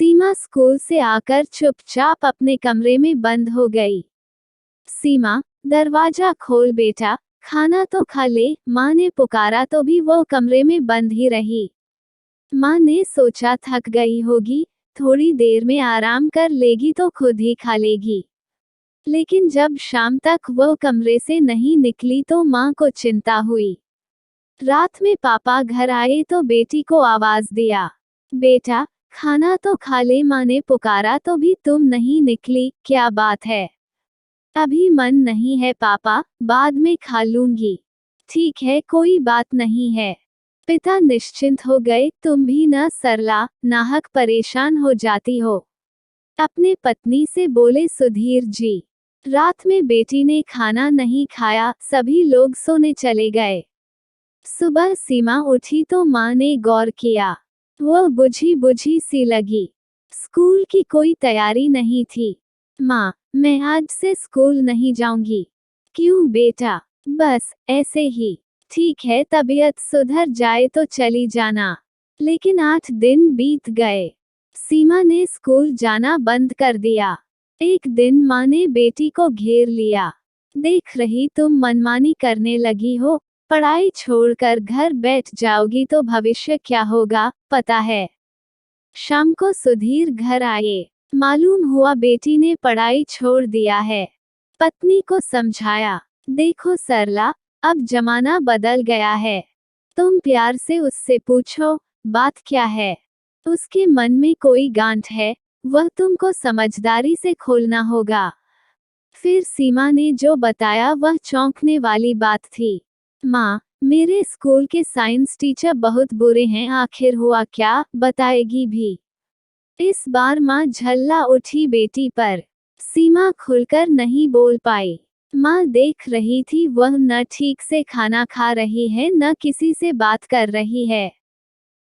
सीमा school से आकर चुपचाप अपने कमरे में बंद हो गई। सीमा, दरवाजा खोल बेटा, खाना तो खा ले। माँ ने पुकारा तो भी वो कमरे में बंद ही रही। माँ ने सोचा थक गई होगी, थोड़ी देर में आराम कर लेगी तो खुद ही खा लेगी। लेकिन जब शाम तक वो कमरे से नहीं निकली तो माँ को चिंता हुई। रात में पापा घर आए तो बेटी को आवाज दिया, बेटा खाना तो खा ले। माँ ने पुकारा तो भी तुम नहीं निकली, क्या बात है? अभी मन नहीं है पापा, बाद में खा लूंगी। ठीक है, कोई बात नहीं है। पिता निश्चिंत हो गए। तुम भी न सरला, नाहक परेशान हो जाती हो। अपने पत्नी से बोले सुधीर जी। रात में बेटी ने खाना नहीं खाया, सभी लोग सोने चले गए। सुबह सीमा उठी तो माँ ने गौर किया, वो बुझी बुझी सी लगी। स्कूल की कोई तैयारी नहीं थी। माँ, मैं आज से स्कूल नहीं जाऊंगी। क्यों बेटा? बस ऐसे ही। ठीक है, तबीयत सुधर जाए तो चली जाना। लेकिन 8 दिन बीत गए। सीमा ने स्कूल जाना बंद कर दिया। एक दिन माँ ने बेटी को घेर लिया। देख रही तुम मनमानी करने लगी हो, पढ़ाई छोड़कर घर बैठ जाओगी तो भविष्य क्या होगा, पता है? शाम को सुधीर घर आए। मालूम हुआ बेटी ने पढ़ाई छोड़ दिया है। पत्नी को समझाया, देखो सरला, अब जमाना बदल गया है। तुम प्यार से उससे पूछो, बात क्या है? उसके मन में कोई गांठ है, वह तुमको समझदारी से खोलना होगा। फिर सीमा ने जो बताया वह चौंकने वाली बात थी। माँ, मेरे स्कूल के साइंस टीचर बहुत बुरे हैं, आखिर हुआ क्या, बताएगी भी? इस बार माँ झल्ला उठी बेटी पर। सीमा खुलकर नहीं बोल पाई। माँ देख रही थी वह न ठीक से खाना खा रही है न किसी से बात कर रही है।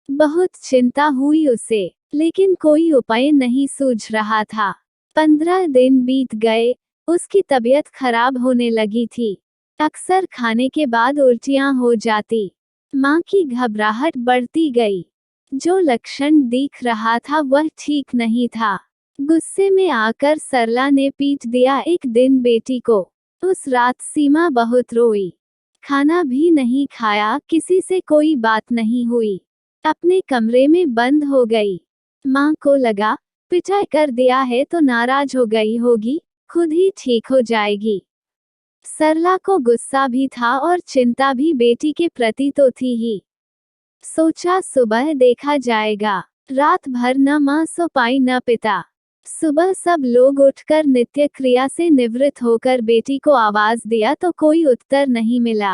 बहुत चिंता हुई उसे, लेकिन कोई उपाय नहीं सूझ रहा था। 15 दिन बीत गए, उसकी तबीयत खराब होने लगी थी। अक्सर खाने के बाद उल्टियां हो जाती। माँ की घबराहट बढ़ती गई। जो लक्षण दिख रहा था वह ठीक नहीं था। गुस्से में आकर सरला ने पीट दिया एक दिन बेटी को। उस रात सीमा बहुत रोई। खाना भी नहीं खाया, किसी से कोई बात नहीं हुई। अपने कमरे में बंद हो गई। माँ को लगा, पिटाई कर दिया है तो नाराज हो गई होगी, खुद ही ठीक हो जाएगी। सरला को गुस्सा भी था और चिंता भी बेटी के प्रति तो थी ही। सोचा सुबह देखा जाएगा। रात भर न माँ सो पाई न पिता। सुबह सब लोग उठकर नित्य क्रिया से निवृत्त होकर बेटी को आवाज दिया तो कोई उत्तर नहीं मिला।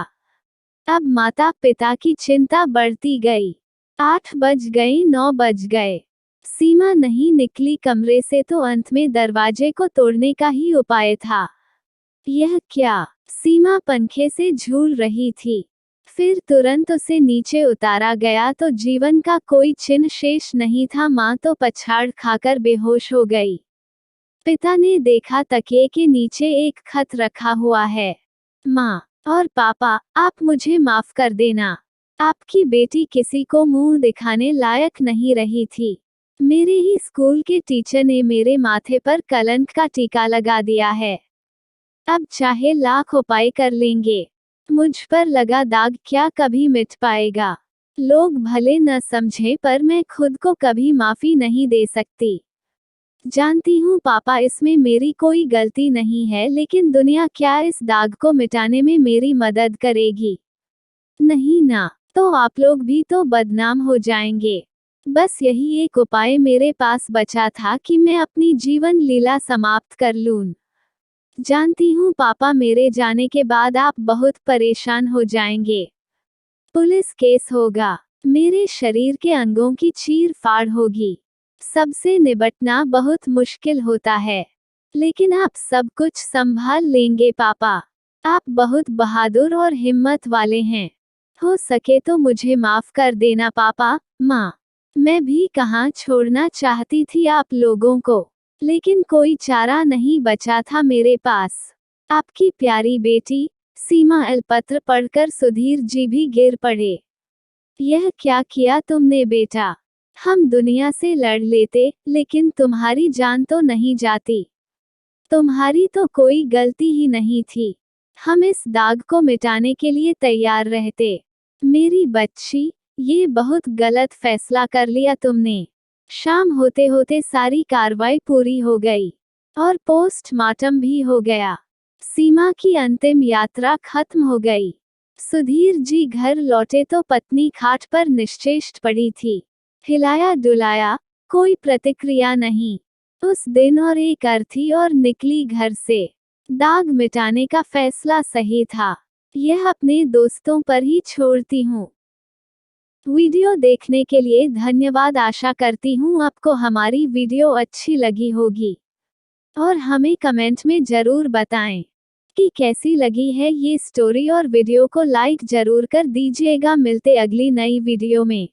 अब माता पिता की चिंता बढ़ती गई। 8 बज गए, 9 बज गए। सीमा नहीं निकली कमरे से तो अंत में दरवाजे को तोड़ने का ही उपाय था। यह क्या? सीमा पंखे से झूल रही थी। फिर तुरंत उसे नीचे उतारा गया तो जीवन का कोई चिन्ह शेष नहीं था। माँ तो पछाड़ खाकर बेहोश हो गई। पिता ने देखा तकिए के नीचे एक खत रखा हुआ है। माँ और पापा, आप मुझे माफ कर देना। आपकी बेटी किसी को मुंह दिखाने लायक नहीं रही थी। मेरे ही स्कूल के टीचर ने मेरे माथे पर कलंक का टीका लगा दिया है। अब चाहे लाख उपाय कर लेंगे, मुझ पर लगा दाग क्या कभी मिट पाएगा? लोग भले न समझे पर मैं खुद को कभी माफी नहीं दे सकती। जानती हूँ पापा, इसमें मेरी कोई गलती नहीं है, लेकिन दुनिया क्या इस दाग को मिटाने में मेरी मदद करेगी? नहीं ना, तो आप लोग भी तो बदनाम हो जाएंगे। बस यही एक उपाय मेरे पास बचा था कि मैं अपनी जीवन लीला समाप्त कर लूं। जानती हूँ पापा, मेरे जाने के बाद आप बहुत परेशान हो जाएंगे। पुलिस केस होगा, मेरे शरीर के अंगों की चीर फाड़ होगी। सबसे निपटना बहुत मुश्किल होता है, लेकिन आप सब कुछ संभाल लेंगे पापा। आप बहुत बहादुर और हिम्मत वाले हैं। हो सके तो मुझे माफ कर देना पापा। माँ, मैं भी कहाँ छोड़ना चाहती थी आप लोगों को, लेकिन कोई चारा नहीं बचा था मेरे पास। आपकी प्यारी बेटी सीमा। पत्र पढ़कर सुधीर जी भी गिर पड़े। यह क्या किया तुमने बेटा? हम दुनिया से लड़ लेते, लेकिन तुम्हारी जान तो नहीं जाती। तुम्हारी तो कोई गलती ही नहीं थी। हम इस दाग को मिटाने के लिए तैयार रहते। मेरी बच्ची, ये बहुत गलत फैसला कर लिया तुमने। शाम होते होते सारी कार्रवाई पूरी हो गई और पोस्टमार्टम भी हो गया। सीमा की अंतिम यात्रा खत्म हो गई। सुधीर जी घर लौटे तो पत्नी खाट पर निश्चेष्ट पड़ी थी। हिलाया डुलाया, कोई प्रतिक्रिया नहीं। उस दिन और एक अर्थी और निकली घर से। दाग मिटाने का फैसला सही था। यह अपने दोस्तों पर ही छोड़ती हूँ। वीडियो देखने के लिए धन्यवाद। आशा करती हूँ आपको हमारी वीडियो अच्छी लगी होगी और हमें कमेंट में जरूर बताएं कि कैसी लगी है ये स्टोरी और वीडियो को लाइक जरूर कर दीजिएगा। मिलते अगली नई वीडियो में।